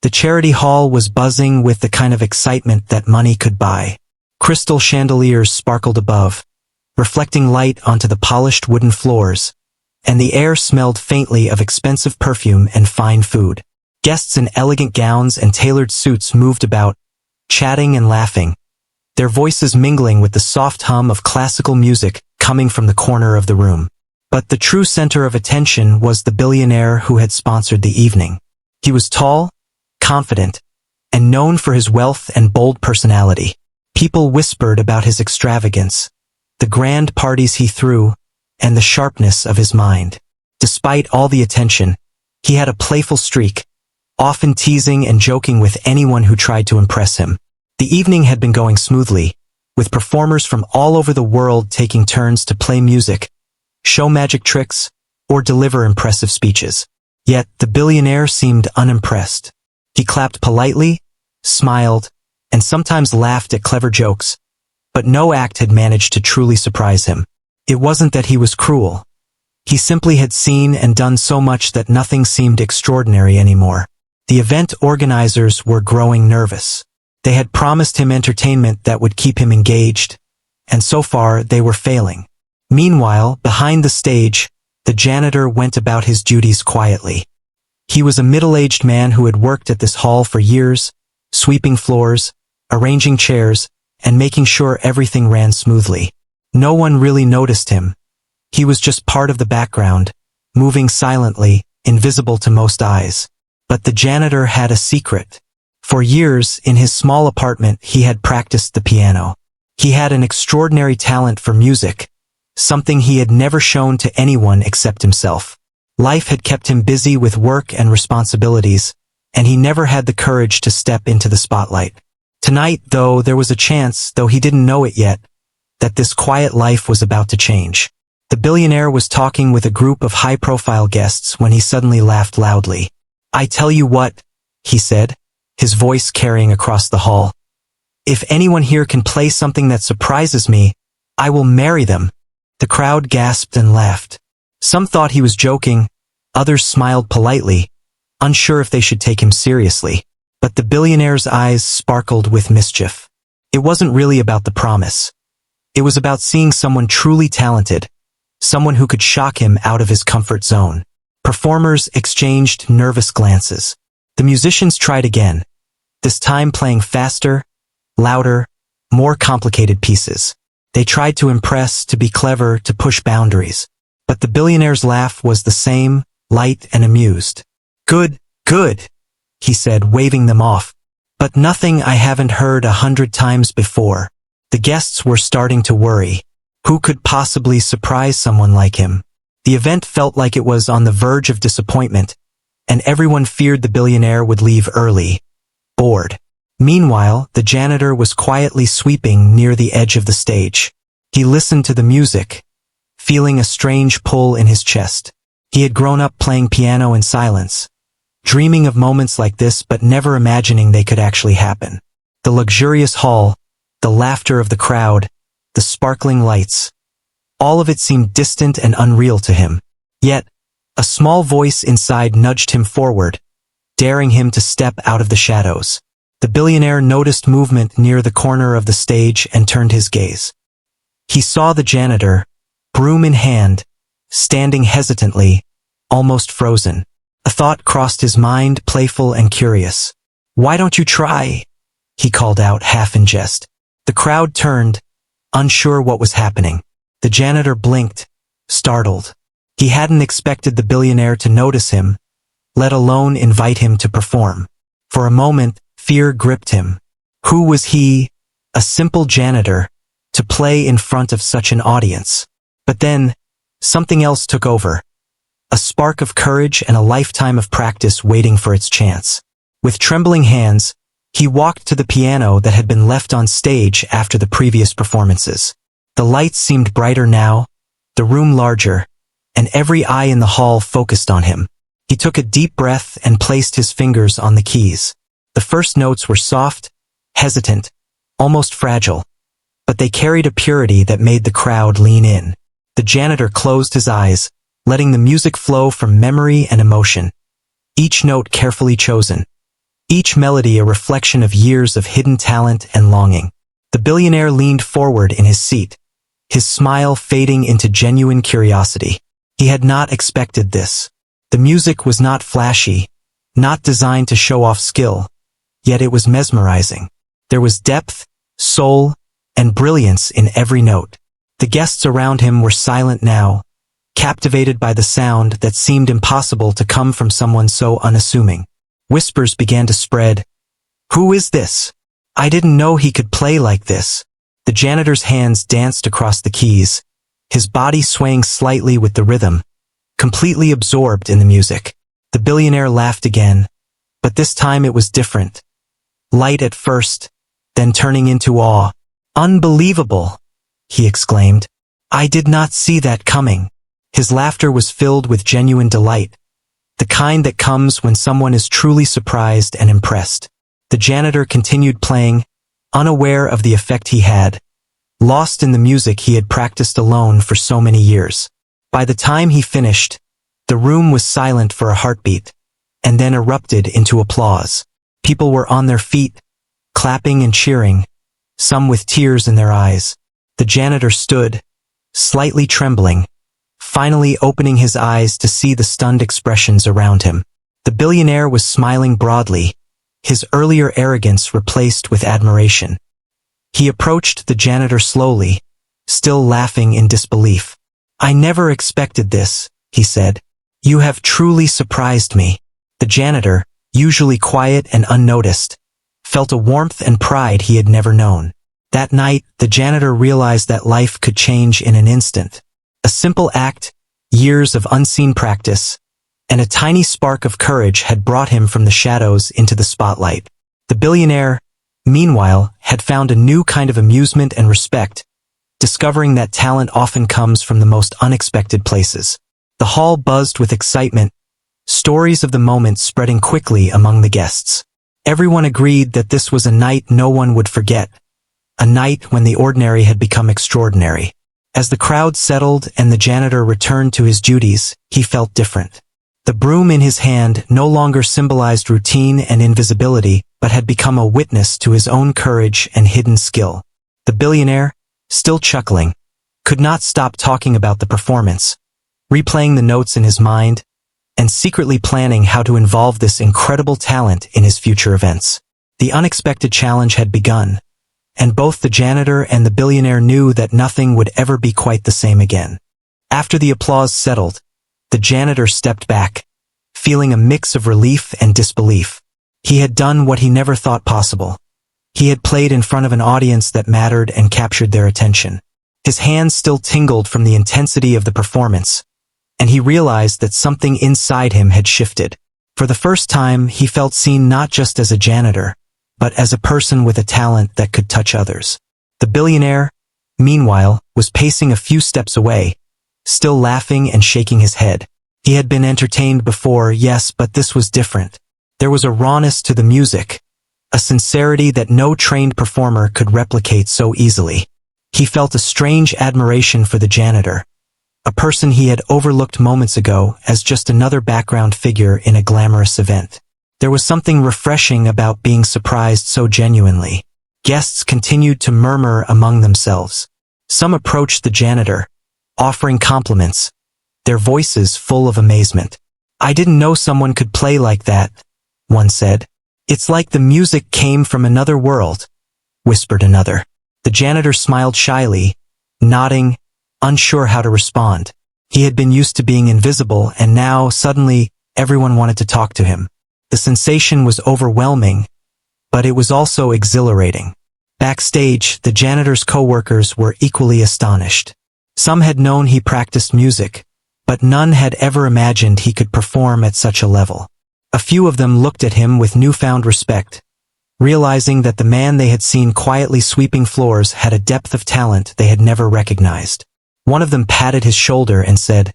The charity hall was buzzing with the kind of excitement that money could buy. Crystal chandeliers sparkled above, reflecting light onto the polished wooden floors, and the air smelled faintly of expensive perfume and fine food. Guests in elegant gowns and tailored suits moved about, chatting and laughing, their voices mingling with the soft hum of classical music coming from the corner of the room. But the true center of attention was the billionaire who had sponsored the evening. He was tall, confident, and known for his wealth and bold personality. People whispered about his extravagance, the grand parties he threw, and the sharpness of his mind. Despite all the attention, he had a playful streak, often teasing and joking with anyone who tried to impress him. The evening had been going smoothly, with performers from all over the world taking turns to play music, show magic tricks, or deliver impressive speeches. Yet the billionaire seemed unimpressed. He clapped politely, smiled, and sometimes laughed at clever jokes, but no act had managed to truly surprise him. It wasn't that he was cruel. He simply had seen and done so much that nothing seemed extraordinary anymore. The event organizers were growing nervous. They had promised him entertainment that would keep him engaged, and so far they were failing. Meanwhile, behind the stage, the janitor went about his duties quietly. He was a middle-aged man who had worked at this hall for years, sweeping floors, arranging chairs, and making sure everything ran smoothly. No one really noticed him. He was just part of the background, moving silently, invisible to most eyes. But the janitor had a secret. For years, in his small apartment, he had practiced the piano. He had an extraordinary talent for music, something he had never shown to anyone except himself. Life had kept him busy with work and responsibilities, and he never had the courage to step into the spotlight. Tonight, though, there was a chance, though he didn't know it yet, that this quiet life was about to change. The billionaire was talking with a group of high-profile guests when he suddenly laughed loudly. "I tell you what," he said, his voice carrying across the hall. "If anyone here can play something that surprises me, I will marry them." The crowd gasped and laughed. Some thought he was joking, others smiled politely, unsure if they should take him seriously. But the billionaire's eyes sparkled with mischief. It wasn't really about the promise. It was about seeing someone truly talented, someone who could shock him out of his comfort zone. Performers exchanged nervous glances. The musicians tried again, this time playing faster, louder, more complicated pieces. They tried to impress, to be clever, to push boundaries. But the billionaire's laugh was the same, light and amused. "Good, good," he said, waving them off. "But nothing I haven't heard 100 times before." The guests were starting to worry. Who could possibly surprise someone like him? The event felt like it was on the verge of disappointment, and everyone feared the billionaire would leave early, bored. Meanwhile, the janitor was quietly sweeping near the edge of the stage. He listened to the music, feeling a strange pull in his chest. He had grown up playing piano in silence, dreaming of moments like this but never imagining they could actually happen. The luxurious hall, the laughter of the crowd, the sparkling lights, all of it seemed distant and unreal to him. Yet, a small voice inside nudged him forward, daring him to step out of the shadows. The billionaire noticed movement near the corner of the stage and turned his gaze. He saw the janitor, broom in hand, standing hesitantly, almost frozen. A thought crossed his mind, playful and curious. "Why don't you try?" he called out, half in jest. The crowd turned, unsure what was happening. The janitor blinked, startled. He hadn't expected the billionaire to notice him, let alone invite him to perform. For a moment, fear gripped him. Who was he, a simple janitor, to play in front of such an audience? But then, something else took over. A spark of courage and a lifetime of practice waiting for its chance. With trembling hands, he walked to the piano that had been left on stage after the previous performances. The lights seemed brighter now, the room larger, and every eye in the hall focused on him. He took a deep breath and placed his fingers on the keys. The first notes were soft, hesitant, almost fragile, but they carried a purity that made the crowd lean in. The janitor closed his eyes, letting the music flow from memory and emotion, each note carefully chosen, each melody a reflection of years of hidden talent and longing. The billionaire leaned forward in his seat, his smile fading into genuine curiosity. He had not expected this. The music was not flashy, not designed to show off skill, yet it was mesmerizing. There was depth, soul, and brilliance in every note. The guests around him were silent now, captivated by the sound that seemed impossible to come from someone so unassuming. Whispers began to spread. "Who is this? I didn't know he could play like this." The janitor's hands danced across the keys, his body swaying slightly with the rhythm, completely absorbed in the music. The billionaire laughed again, but this time it was different. Light at first, then turning into awe. "Unbelievable!" he exclaimed. "I did not see that coming." His laughter was filled with genuine delight, the kind that comes when someone is truly surprised and impressed. The janitor continued playing, unaware of the effect he had, lost in the music he had practiced alone for so many years. By the time he finished, the room was silent for a heartbeat, and then erupted into applause. People were on their feet, clapping and cheering, some with tears in their eyes. The janitor stood, slightly trembling, finally opening his eyes to see the stunned expressions around him. The billionaire was smiling broadly, his earlier arrogance replaced with admiration. He approached the janitor slowly, still laughing in disbelief. "I never expected this," he said. "You have truly surprised me." The janitor, usually quiet and unnoticed, felt a warmth and pride he had never known. That night, the janitor realized that life could change in an instant. A simple act, years of unseen practice, and a tiny spark of courage had brought him from the shadows into the spotlight. The billionaire, meanwhile, had found a new kind of amusement and respect, discovering that talent often comes from the most unexpected places. The hall buzzed with excitement, stories of the moment spreading quickly among the guests. Everyone agreed that this was a night no one would forget, a night when the ordinary had become extraordinary. As the crowd settled and the janitor returned to his duties, he felt different. The broom in his hand no longer symbolized routine and invisibility, but had become a witness to his own courage and hidden skill. The billionaire, still chuckling, could not stop talking about the performance, replaying the notes in his mind, and secretly planning how to involve this incredible talent in his future events. The unexpected challenge had begun, and both the janitor and the billionaire knew that nothing would ever be quite the same again. After the applause settled, the janitor stepped back, feeling a mix of relief and disbelief. He had done what he never thought possible. He had played in front of an audience that mattered and captured their attention. His hands still tingled from the intensity of the performance, and he realized that something inside him had shifted. For the first time, he felt seen not just as a janitor, but as a person with a talent that could touch others. The billionaire, meanwhile, was pacing a few steps away, still laughing and shaking his head. He had been entertained before, yes, but this was different. There was a rawness to the music, a sincerity that no trained performer could replicate so easily. He felt a strange admiration for the janitor, a person he had overlooked moments ago as just another background figure in a glamorous event. There was something refreshing about being surprised so genuinely. Guests continued to murmur among themselves. Some approached the janitor, offering compliments, their voices full of amazement. "I didn't know someone could play like that," one said. "It's like the music came from another world," whispered another. The janitor smiled shyly, nodding, unsure how to respond. He had been used to being invisible, and now, suddenly, everyone wanted to talk to him. The sensation was overwhelming, but it was also exhilarating. Backstage, the janitor's co-workers were equally astonished. Some had known he practiced music, but none had ever imagined he could perform at such a level. A few of them looked at him with newfound respect, realizing that the man they had seen quietly sweeping floors had a depth of talent they had never recognized. One of them patted his shoulder and said,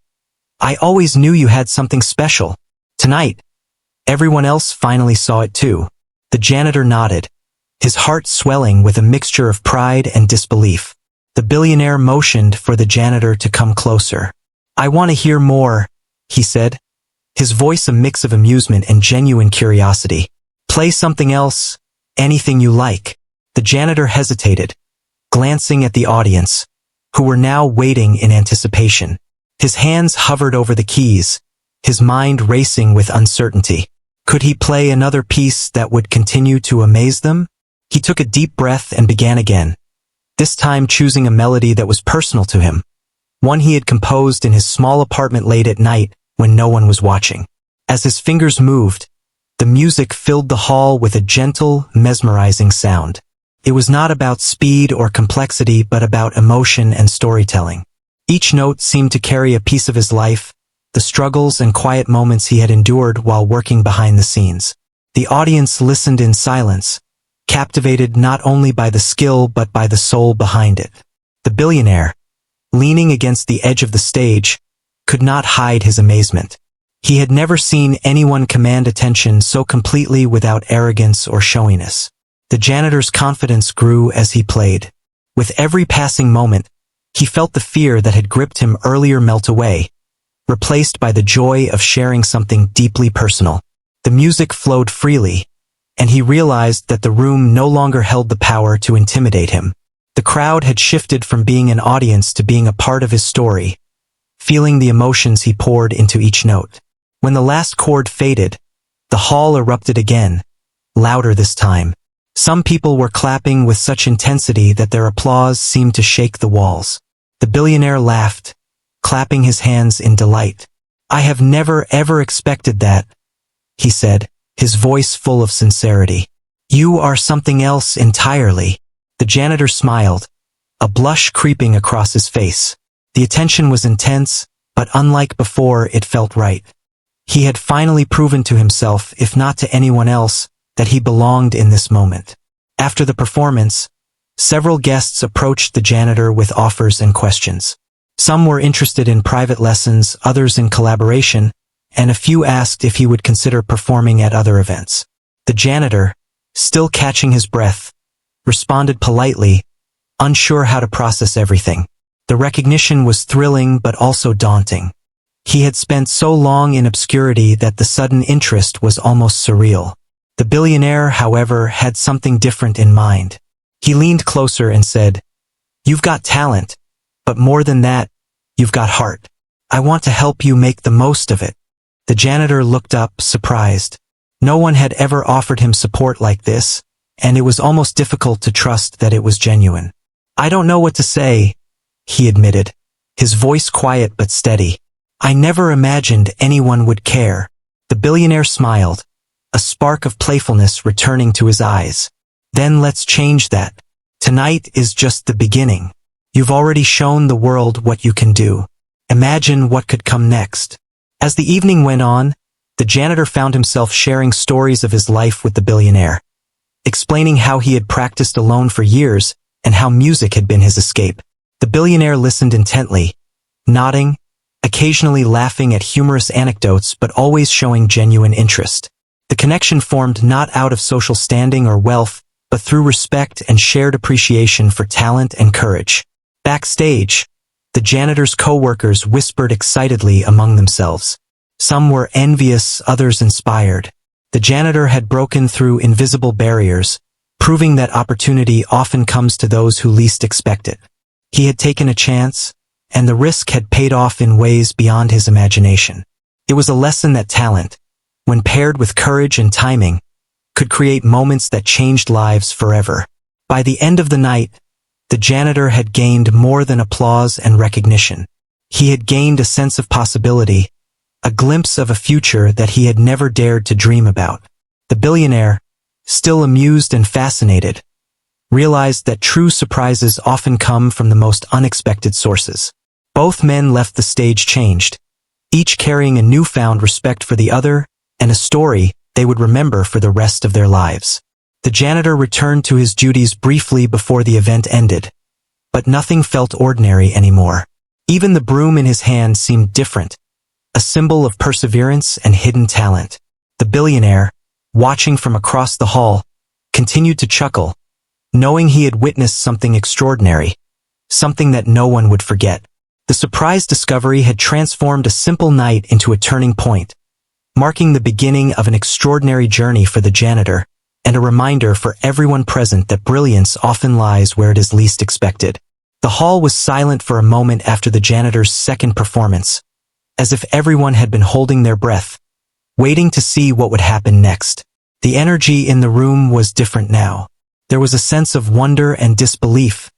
"I always knew you had something special. Tonight." Everyone else finally saw it too. The janitor nodded, his heart swelling with a mixture of pride and disbelief. The billionaire motioned for the janitor to come closer. "I want to hear more," he said, his voice a mix of amusement and genuine curiosity. Play something else, anything you like. The janitor hesitated, glancing at the audience, who were now waiting in anticipation. His hands hovered over the keys, his mind racing with uncertainty. Could he play another piece that would continue to amaze them? He took a deep breath and began again, this time choosing a melody that was personal to him, one he had composed in his small apartment late at night when no one was watching. As his fingers moved, the music filled the hall with a gentle, mesmerizing sound. It was not about speed or complexity but about emotion and storytelling. Each note seemed to carry a piece of his life, the struggles and quiet moments he had endured while working behind the scenes. The audience listened in silence, captivated not only by the skill but by the soul behind it. The billionaire, leaning against the edge of the stage, could not hide his amazement. He had never seen anyone command attention so completely without arrogance or showiness. The janitor's confidence grew as he played. With every passing moment, he felt the fear that had gripped him earlier melt away, replaced by the joy of sharing something deeply personal. The music flowed freely, and he realized that the room no longer held the power to intimidate him. The crowd had shifted from being an audience to being a part of his story, feeling the emotions he poured into each note. When the last chord faded, the hall erupted again, louder this time. Some people were clapping with such intensity that their applause seemed to shake the walls. The billionaire laughed, clapping his hands in delight. "I have never ever expected that," he said, his voice full of sincerity. "You are something else entirely." The janitor smiled, a blush creeping across his face. The attention was intense, but unlike before, it felt right. He had finally proven to himself, if not to anyone else, that he belonged in this moment. After the performance, several guests approached the janitor with offers and questions. Some were interested in private lessons, others in collaboration, and a few asked if he would consider performing at other events. The janitor, still catching his breath, responded politely, unsure how to process everything. The recognition was thrilling but also daunting. He had spent so long in obscurity that the sudden interest was almost surreal. The billionaire, however, had something different in mind. He leaned closer and said, "You've got talent, but more than that, you've got heart. I want to help you make the most of it." The janitor looked up, surprised. No one had ever offered him support like this, and it was almost difficult to trust that it was genuine. "I don't know what to say," he admitted, his voice quiet but steady. "I never imagined anyone would care." The billionaire smiled, a spark of playfulness returning to his eyes. "Then let's change that. Tonight is just the beginning. You've already shown the world what you can do. Imagine what could come next." As the evening went on, the janitor found himself sharing stories of his life with the billionaire, explaining how he had practiced alone for years and how music had been his escape. The billionaire listened intently, nodding, occasionally laughing at humorous anecdotes but always showing genuine interest. The connection formed not out of social standing or wealth, but through respect and shared appreciation for talent and courage. Backstage, the janitor's co-workers whispered excitedly among themselves. Some were envious, others inspired. The janitor had broken through invisible barriers, proving that opportunity often comes to those who least expect it. He had taken a chance, and the risk had paid off in ways beyond his imagination. It was a lesson that talent, when paired with courage and timing, could create moments that changed lives forever. By the end of the night, the janitor had gained more than applause and recognition. He had gained a sense of possibility, a glimpse of a future that he had never dared to dream about. The billionaire, still amused and fascinated, realized that true surprises often come from the most unexpected sources. Both men left the stage changed, each carrying a newfound respect for the other and a story they would remember for the rest of their lives. The janitor returned to his duties briefly before the event ended, but nothing felt ordinary anymore. Even the broom in his hand seemed different, a symbol of perseverance and hidden talent. The billionaire, watching from across the hall, continued to chuckle, knowing he had witnessed something extraordinary, something that no one would forget. The surprise discovery had transformed a simple night into a turning point, marking the beginning of an extraordinary journey for the janitor, and a reminder for everyone present that brilliance often lies where it is least expected. The hall was silent for a moment after the janitor's second performance, as if everyone had been holding their breath, waiting to see what would happen next. The energy in the room was different now. There was a sense of wonder and disbelief,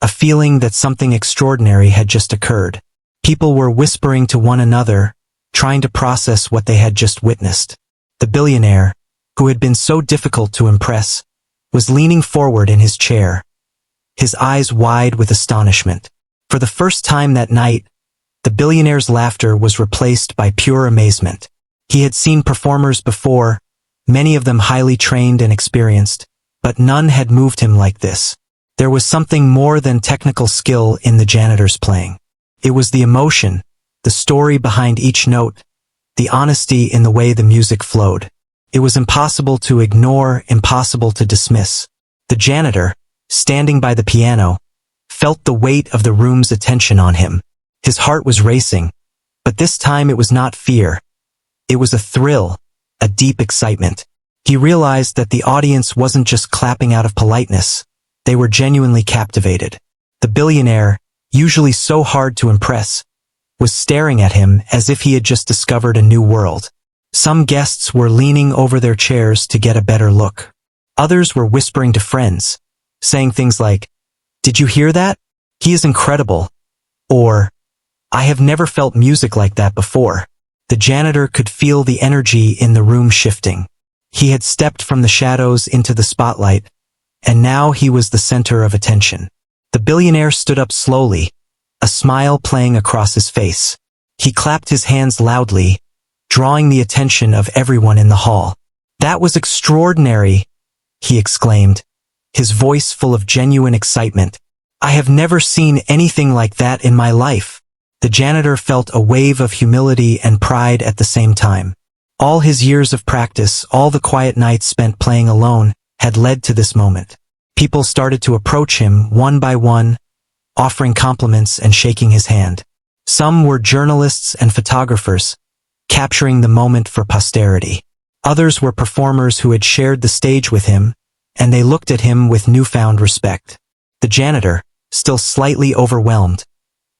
a feeling that something extraordinary had just occurred. People were whispering to one another, trying to process what they had just witnessed. The billionaire, who had been so difficult to impress, was leaning forward in his chair, his eyes wide with astonishment. For the first time that night, the billionaire's laughter was replaced by pure amazement. He had seen performers before, many of them highly trained and experienced, but none had moved him like this. There was something more than technical skill in the janitor's playing. It was the emotion, the story behind each note, the honesty in the way the music flowed. It was impossible to ignore, impossible to dismiss. The janitor, standing by the piano, felt the weight of the room's attention on him. His heart was racing, but this time it was not fear. It was a thrill, a deep excitement. He realized that the audience wasn't just clapping out of politeness. They were genuinely captivated. The billionaire, usually so hard to impress, was staring at him as if he had just discovered a new world. Some guests were leaning over their chairs to get a better look. Others were whispering to friends, saying things like, "Did you hear that? He is incredible." Or, "I have never felt music like that before." The janitor could feel the energy in the room shifting. He had stepped from the shadows into the spotlight, and now he was the center of attention. The billionaire stood up slowly, a smile playing across his face. He clapped his hands loudly, drawing the attention of everyone in the hall. "That was extraordinary," he exclaimed, his voice full of genuine excitement. "I have never seen anything like that in my life." The janitor felt a wave of humility and pride at the same time. All his years of practice, all the quiet nights spent playing alone, had led to this moment. People started to approach him one by one, offering compliments and shaking his hand. Some were journalists and photographers, capturing the moment for posterity. Others were performers who had shared the stage with him, and they looked at him with newfound respect. The janitor, still slightly overwhelmed,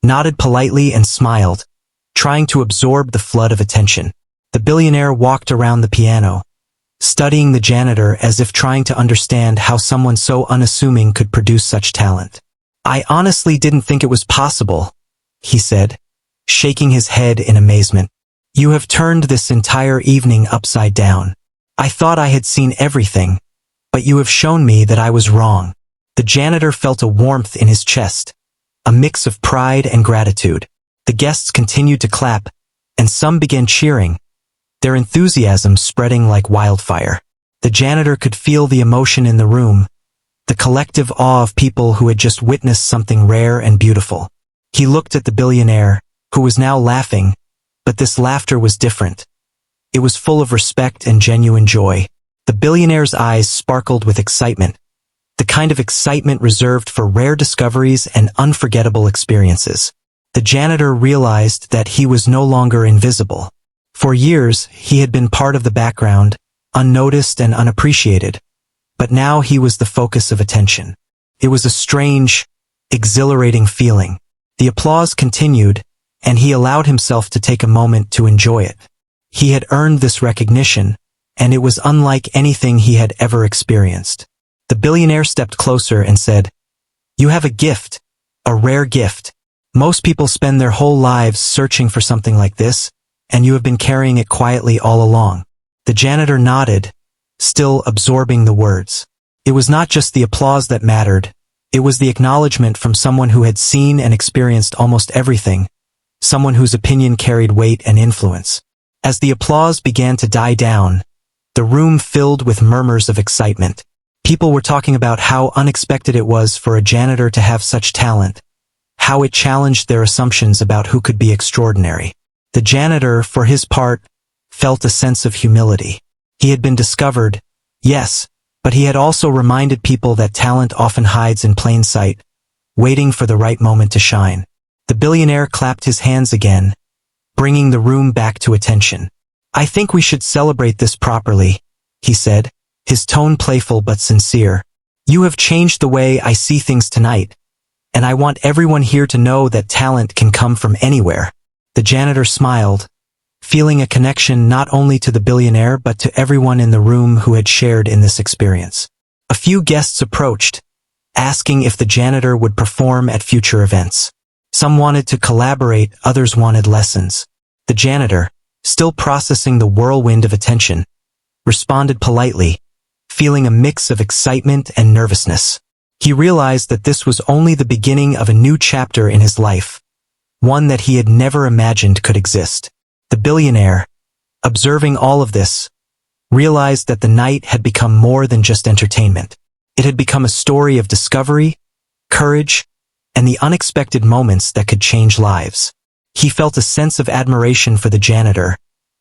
nodded politely and smiled, trying to absorb the flood of attention. The billionaire walked around the piano, studying the janitor as if trying to understand how someone so unassuming could produce such talent. "I honestly didn't think it was possible," he said, shaking his head in amazement. "You have turned this entire evening upside down. I thought I had seen everything, but you have shown me that I was wrong." The janitor felt a warmth in his chest, a mix of pride and gratitude. The guests continued to clap, and some began cheering, their enthusiasm spreading like wildfire. The janitor could feel the emotion in the room, the collective awe of people who had just witnessed something rare and beautiful. He looked at the billionaire, who was now laughing, but this laughter was different. It was full of respect and genuine joy. The billionaire's eyes sparkled with excitement, the kind of excitement reserved for rare discoveries and unforgettable experiences. The janitor realized that he was no longer invisible. For years, he had been part of the background, unnoticed and unappreciated, but now he was the focus of attention. It was a strange, exhilarating feeling. The applause continued, and he allowed himself to take a moment to enjoy it. He had earned this recognition, and it was unlike anything he had ever experienced. The billionaire stepped closer and said, "You have a gift, a rare gift. Most people spend their whole lives searching for something like this, and you have been carrying it quietly all along." The janitor nodded, still absorbing the words. It was not just the applause that mattered, it was the acknowledgement from someone who had seen and experienced almost everything, someone whose opinion carried weight and influence. As the applause began to die down, the room filled with murmurs of excitement. People were talking about how unexpected it was for a janitor to have such talent, how it challenged their assumptions about who could be extraordinary. The janitor, for his part, felt a sense of humility. He had been discovered, yes, but he had also reminded people that talent often hides in plain sight, waiting for the right moment to shine. The billionaire clapped his hands again, bringing the room back to attention. "I think we should celebrate this properly," he said, his tone playful but sincere. "You have changed the way I see things tonight, and I want everyone here to know that talent can come from anywhere." The janitor smiled, feeling a connection not only to the billionaire but to everyone in the room who had shared in this experience. A few guests approached, asking if the janitor would perform at future events. Some wanted to collaborate, others wanted lessons. The janitor, still processing the whirlwind of attention, responded politely, feeling a mix of excitement and nervousness. He realized that this was only the beginning of a new chapter in his life, one that he had never imagined could exist. The billionaire, observing all of this, realized that the night had become more than just entertainment. It had become a story of discovery, courage, and the unexpected moments that could change lives. He felt a sense of admiration for the janitor,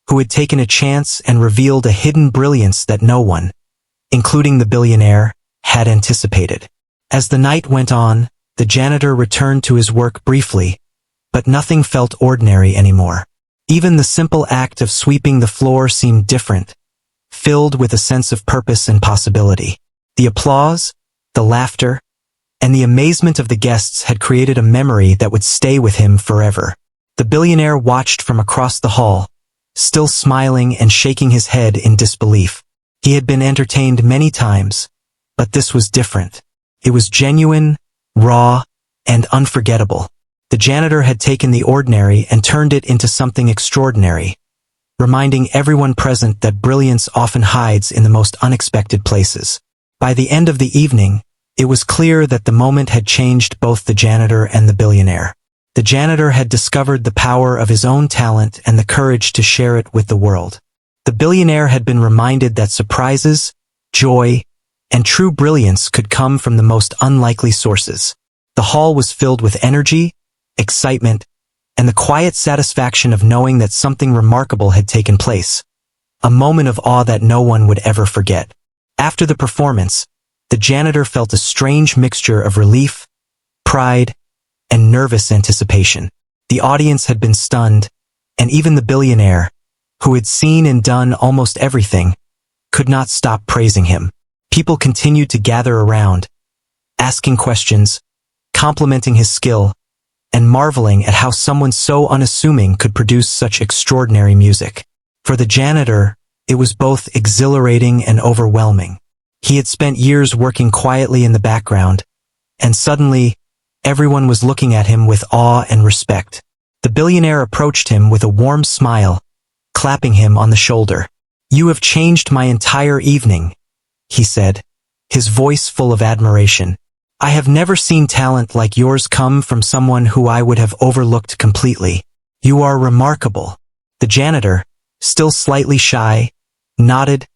who had taken a chance and revealed a hidden brilliance that no one, including the billionaire, had anticipated. As the night went on, the janitor returned to his work briefly, but nothing felt ordinary anymore. Even the simple act of sweeping the floor seemed different, filled with a sense of purpose and possibility. The applause, the laughter, and the amazement of the guests had created a memory that would stay with him forever. The billionaire watched from across the hall, still smiling and shaking his head in disbelief. He had been entertained many times, but this was different. It was genuine, raw, and unforgettable. The janitor had taken the ordinary and turned it into something extraordinary, reminding everyone present that brilliance often hides in the most unexpected places. By the end of the evening, it was clear that the moment had changed both the janitor and the billionaire. The janitor had discovered the power of his own talent and the courage to share it with the world. The billionaire had been reminded that surprises, joy, and true brilliance could come from the most unlikely sources. The hall was filled with energy, excitement, and the quiet satisfaction of knowing that something remarkable had taken place, a moment of awe that no one would ever forget. After the performance, the janitor felt a strange mixture of relief, pride, and nervous anticipation. The audience had been stunned, and even the billionaire, who had seen and done almost everything, could not stop praising him. People continued to gather around, asking questions, complimenting his skill, and marveling at how someone so unassuming could produce such extraordinary music. For the janitor, it was both exhilarating and overwhelming. He had spent years working quietly in the background, and suddenly, everyone was looking at him with awe and respect. The billionaire approached him with a warm smile, clapping him on the shoulder. "You have changed my entire evening," he said, his voice full of admiration. "I have never seen talent like yours come from someone who I would have overlooked completely. You are remarkable." The janitor, still slightly shy, nodded,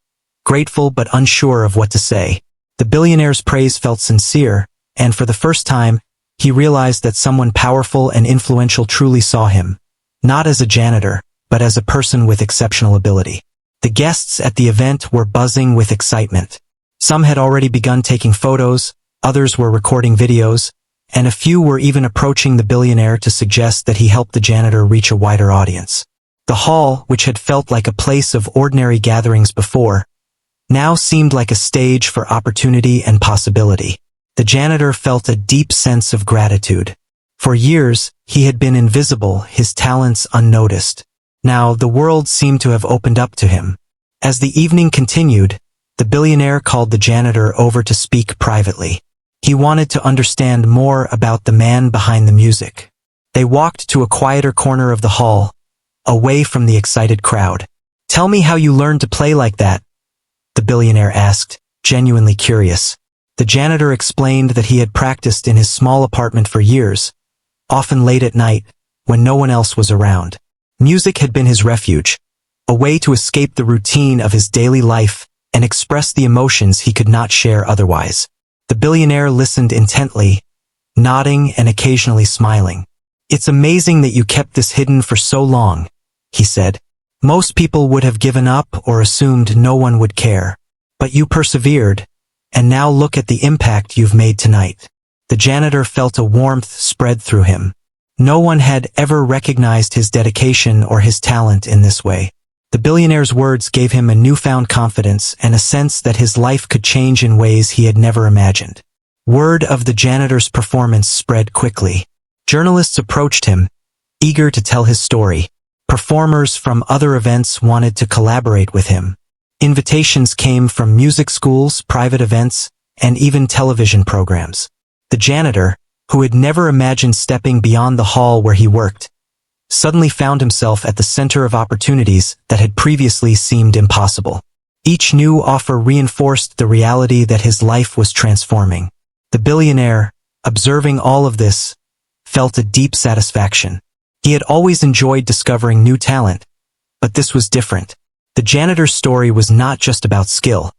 grateful but unsure of what to say. The billionaire's praise felt sincere, and for the first time, he realized that someone powerful and influential truly saw him, not as a janitor, but as a person with exceptional ability. The guests at the event were buzzing with excitement. Some had already begun taking photos, others were recording videos, and a few were even approaching the billionaire to suggest that he help the janitor reach a wider audience. The hall, which had felt like a place of ordinary gatherings before, now seemed like a stage for opportunity and possibility. The janitor felt a deep sense of gratitude. For years, he had been invisible, his talents unnoticed. Now, the world seemed to have opened up to him. As the evening continued, the billionaire called the janitor over to speak privately. He wanted to understand more about the man behind the music. They walked to a quieter corner of the hall, away from the excited crowd. "Tell me how you learned to play like that," the billionaire asked, genuinely curious. The janitor explained that he had practiced in his small apartment for years, often late at night, when no one else was around. Music had been his refuge, a way to escape the routine of his daily life and express the emotions he could not share otherwise. The billionaire listened intently, nodding and occasionally smiling. "It's amazing that you kept this hidden for so long," he said. "Most people would have given up or assumed no one would care. But you persevered, and now look at the impact you've made tonight." The janitor felt a warmth spread through him. No one had ever recognized his dedication or his talent in this way. The billionaire's words gave him a newfound confidence and a sense that his life could change in ways he had never imagined. Word of the janitor's performance spread quickly. Journalists approached him, eager to tell his story. Performers from other events wanted to collaborate with him. Invitations came from music schools, private events, and even television programs. The janitor, who had never imagined stepping beyond the hall where he worked, suddenly found himself at the center of opportunities that had previously seemed impossible. Each new offer reinforced the reality that his life was transforming. The billionaire, observing all of this, felt a deep satisfaction. He had always enjoyed discovering new talent, but this was different. The janitor's story was not just about skill.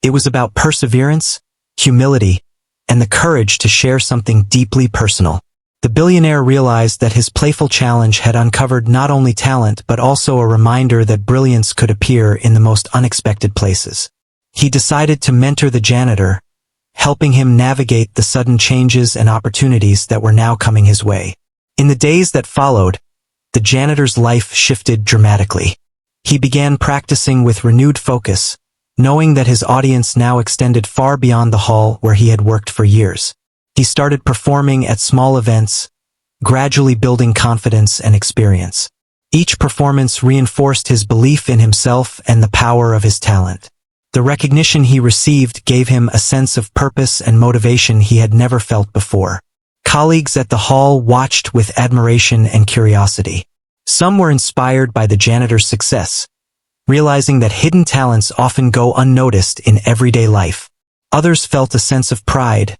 It was about perseverance, humility, and the courage to share something deeply personal. The billionaire realized that his playful challenge had uncovered not only talent but also a reminder that brilliance could appear in the most unexpected places. He decided to mentor the janitor, helping him navigate the sudden changes and opportunities that were now coming his way. In the days that followed, the janitor's life shifted dramatically. He began practicing with renewed focus, knowing that his audience now extended far beyond the hall where he had worked for years. He started performing at small events, gradually building confidence and experience. Each performance reinforced his belief in himself and the power of his talent. The recognition he received gave him a sense of purpose and motivation he had never felt before. Colleagues at the hall watched with admiration and curiosity. Some were inspired by the janitor's success, realizing that hidden talents often go unnoticed in everyday life. Others felt a sense of pride,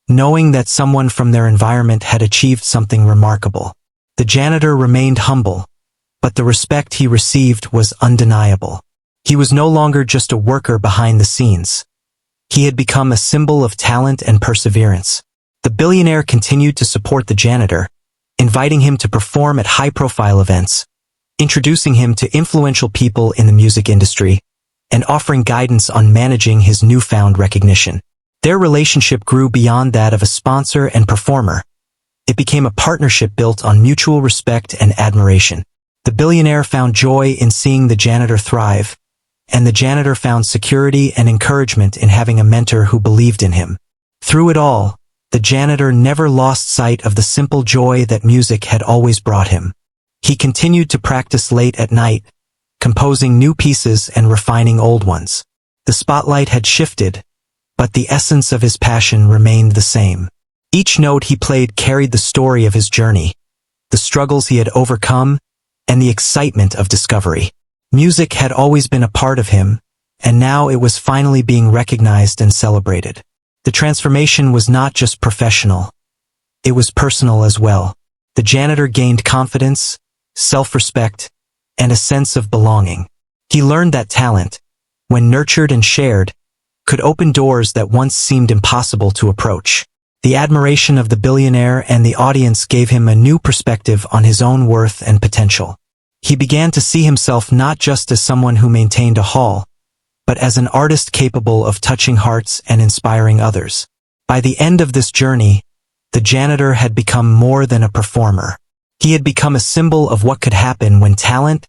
knowing that someone from their environment had achieved something remarkable. The janitor remained humble, but the respect he received was undeniable. He was no longer just a worker behind the scenes. He had become a symbol of talent and perseverance. The billionaire continued to support the janitor, inviting him to perform at high-profile events, introducing him to influential people in the music industry, and offering guidance on managing his newfound recognition. Their relationship grew beyond that of a sponsor and performer. It became a partnership built on mutual respect and admiration. The billionaire found joy in seeing the janitor thrive, and the janitor found security and encouragement in having a mentor who believed in him. Through it all, the janitor never lost sight of the simple joy that music had always brought him. He continued to practice late at night, composing new pieces and refining old ones. The spotlight had shifted, but the essence of his passion remained the same. Each note he played carried the story of his journey, the struggles he had overcome, and the excitement of discovery. Music had always been a part of him, and now it was finally being recognized and celebrated. The transformation was not just professional. It was personal as well. The janitor gained confidence, self-respect, and a sense of belonging. He learned that talent, when nurtured and shared, could open doors that once seemed impossible to approach. The admiration of the billionaire and the audience gave him a new perspective on his own worth and potential. He began to see himself not just as someone who maintained a hall, but as an artist capable of touching hearts and inspiring others. By the end of this journey, the janitor had become more than a performer. He had become a symbol of what could happen when talent,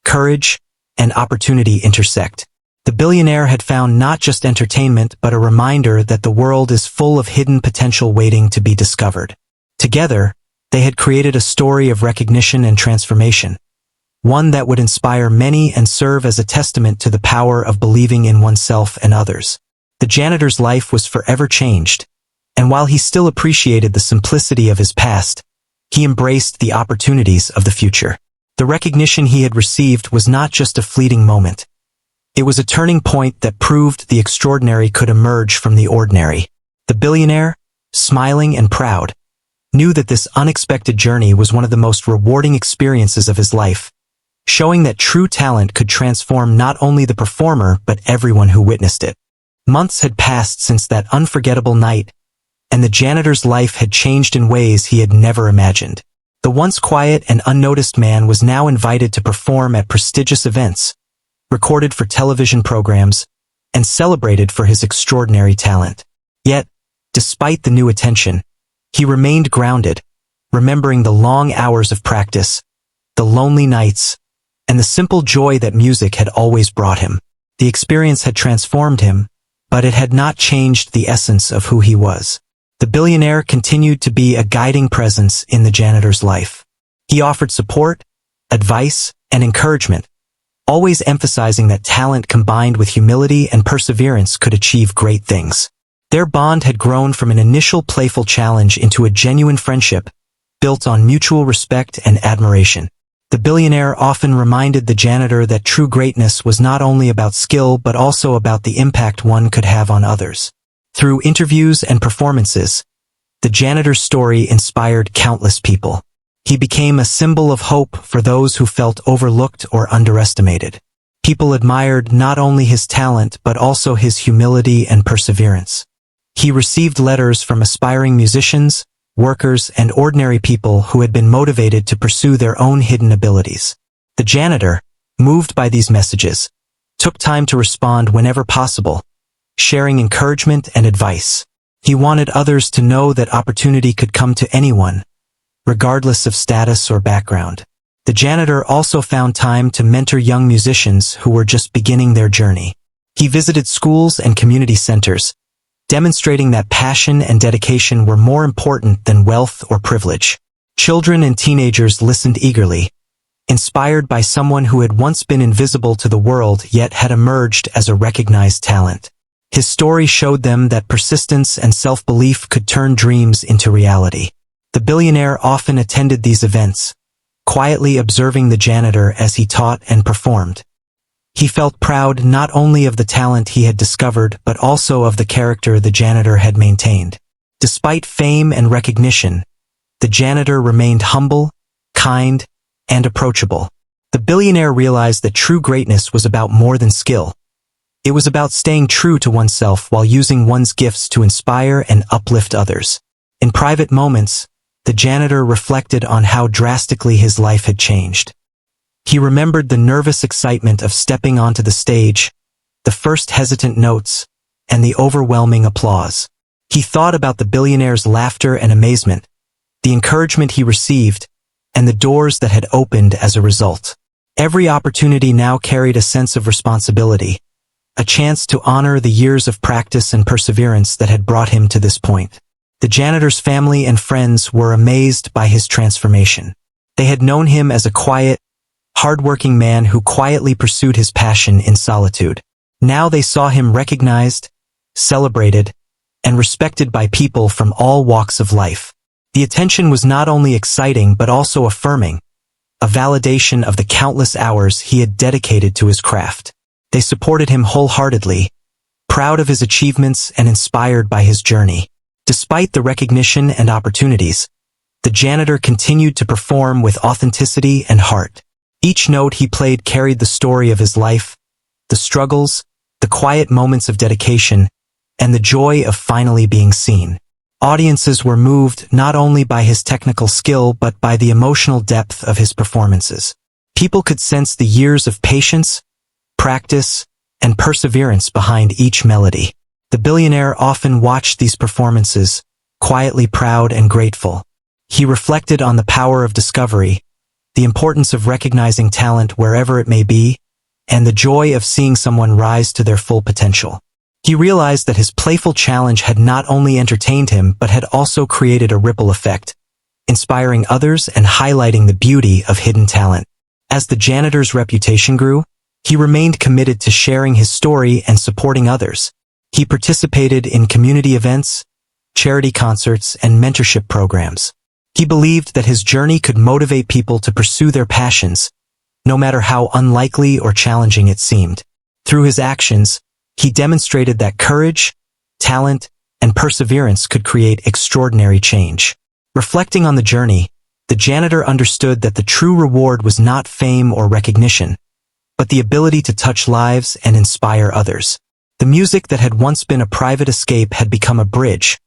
courage, and opportunity intersect. The billionaire had found not just entertainment but a reminder that the world is full of hidden potential waiting to be discovered. Together, they had created a story of recognition and transformation, one that would inspire many and serve as a testament to the power of believing in oneself and others. The janitor's life was forever changed, and while he still appreciated the simplicity of his past, he embraced the opportunities of the future. The recognition he had received was not just a fleeting moment. It was a turning point that proved the extraordinary could emerge from the ordinary. The billionaire, smiling and proud, knew that this unexpected journey was one of the most rewarding experiences of his life, showing that true talent could transform not only the performer but everyone who witnessed it. Months had passed since that unforgettable night, and the janitor's life had changed in ways he had never imagined. The once quiet and unnoticed man was now invited to perform at prestigious events, recorded for television programs, and celebrated for his extraordinary talent. Yet, despite the new attention, he remained grounded, remembering the long hours of practice, the lonely nights, and the simple joy that music had always brought him. The experience had transformed him, but it had not changed the essence of who he was. The billionaire continued to be a guiding presence in the janitor's life. He offered support, advice, and encouragement, always emphasizing that talent combined with humility and perseverance could achieve great things. Their bond had grown from an initial playful challenge into a genuine friendship, built on mutual respect and admiration. The billionaire often reminded the janitor that true greatness was not only about skill but also about the impact one could have on others. Through interviews and performances, the janitor's story inspired countless people. He became a symbol of hope for those who felt overlooked or underestimated. People admired not only his talent but also his humility and perseverance. He received letters from aspiring musicians, workers, and ordinary people who had been motivated to pursue their own hidden abilities. The janitor, moved by these messages, took time to respond whenever possible, sharing encouragement and advice. He wanted others to know that opportunity could come to anyone, regardless of status or background. The janitor also found time to mentor young musicians who were just beginning their journey. He visited schools and community centers, demonstrating that passion and dedication were more important than wealth or privilege. Children and teenagers listened eagerly, inspired by someone who had once been invisible to the world yet had emerged as a recognized talent. His story showed them that persistence and self-belief could turn dreams into reality. The billionaire often attended these events, quietly observing the janitor as he taught and performed. He felt proud not only of the talent he had discovered but also of the character the janitor had maintained. Despite fame and recognition, the janitor remained humble, kind, and approachable. The billionaire realized that true greatness was about more than skill. It was about staying true to oneself while using one's gifts to inspire and uplift others. In private moments, the janitor reflected on how drastically his life had changed. He remembered the nervous excitement of stepping onto the stage, the first hesitant notes, and the overwhelming applause. He thought about the billionaire's laughter and amazement, the encouragement he received, and the doors that had opened as a result. Every opportunity now carried a sense of responsibility, a chance to honor the years of practice and perseverance that had brought him to this point. The janitor's family and friends were amazed by his transformation. They had known him as a quiet, hard-working man who quietly pursued his passion in solitude. Now they saw him recognized, celebrated, and respected by people from all walks of life. The attention was not only exciting but also affirming, a validation of the countless hours he had dedicated to his craft. They supported him wholeheartedly, proud of his achievements and inspired by his journey. Despite the recognition and opportunities, the janitor continued to perform with authenticity and heart. Each note he played carried the story of his life, the struggles, the quiet moments of dedication, and the joy of finally being seen. Audiences were moved not only by his technical skill but by the emotional depth of his performances. People could sense the years of patience, practice, and perseverance behind each melody. The billionaire often watched these performances, quietly proud and grateful. He reflected on the power of discovery, the importance of recognizing talent wherever it may be, and the joy of seeing someone rise to their full potential. He realized that his playful challenge had not only entertained him but had also created a ripple effect, inspiring others and highlighting the beauty of hidden talent. As the janitor's reputation grew, he remained committed to sharing his story and supporting others. He participated in community events, charity concerts, and mentorship programs. He believed that his journey could motivate people to pursue their passions, no matter how unlikely or challenging it seemed. Through his actions, he demonstrated that courage, talent, and perseverance could create extraordinary change. Reflecting on the journey, the janitor understood that the true reward was not fame or recognition, but the ability to touch lives and inspire others. The music that had once been a private escape had become a bridge,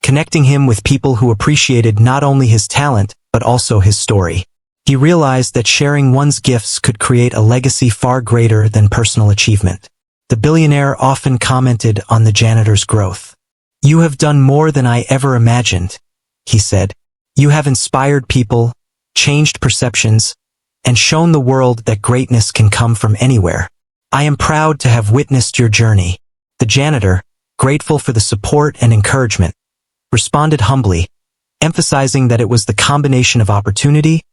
connecting him with people who appreciated not only his talent but also his story. He realized that sharing one's gifts could create a legacy far greater than personal achievement. The billionaire often commented on the janitor's growth. "You have done more than I ever imagined," he said. "You have inspired people, changed perceptions, and shown the world that greatness can come from anywhere. I am proud to have witnessed your journey. The janitor, grateful for the support and encouragement, responded humbly, emphasizing that it was the combination of opportunity,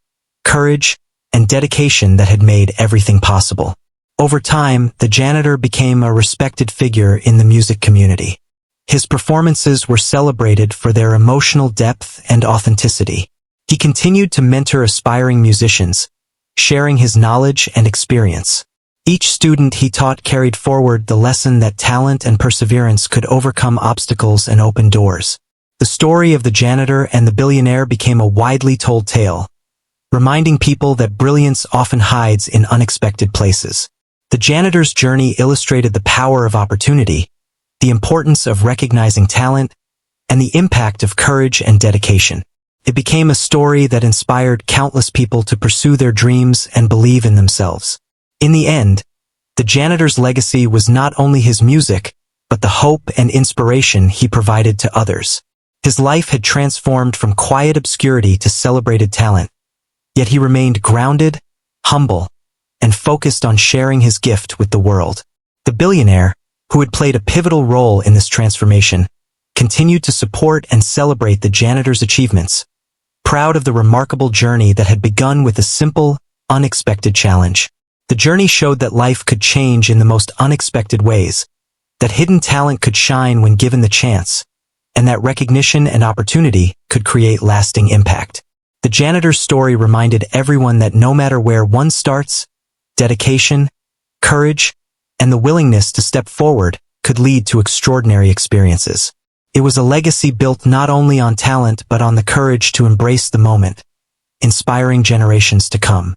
courage, and dedication that had made everything possible. Over time, the janitor became a respected figure in the music community. His performances were celebrated for their emotional depth and authenticity. He continued to mentor aspiring musicians, sharing his knowledge and experience. Each student he taught carried forward the lesson that talent and perseverance could overcome obstacles and open doors. The story of the janitor and the billionaire became a widely told tale, reminding people that brilliance often hides in unexpected places. The janitor's journey illustrated the power of opportunity, the importance of recognizing talent, and the impact of courage and dedication. It became a story that inspired countless people to pursue their dreams and believe in themselves. In the end, the janitor's legacy was not only his music, but the hope and inspiration he provided to others. His life had transformed from quiet obscurity to celebrated talent, yet he remained grounded, humble, and focused on sharing his gift with the world. The billionaire, who had played a pivotal role in this transformation, continued to support and celebrate the janitor's achievements, proud of the remarkable journey that had begun with a simple, unexpected challenge. The journey showed that life could change in the most unexpected ways, that hidden talent could shine when given the chance, and that recognition and opportunity could create lasting impact. The janitor's story reminded everyone that no matter where one starts, dedication, courage, and the willingness to step forward could lead to extraordinary experiences. It was a legacy built not only on talent but on the courage to embrace the moment, inspiring generations to come.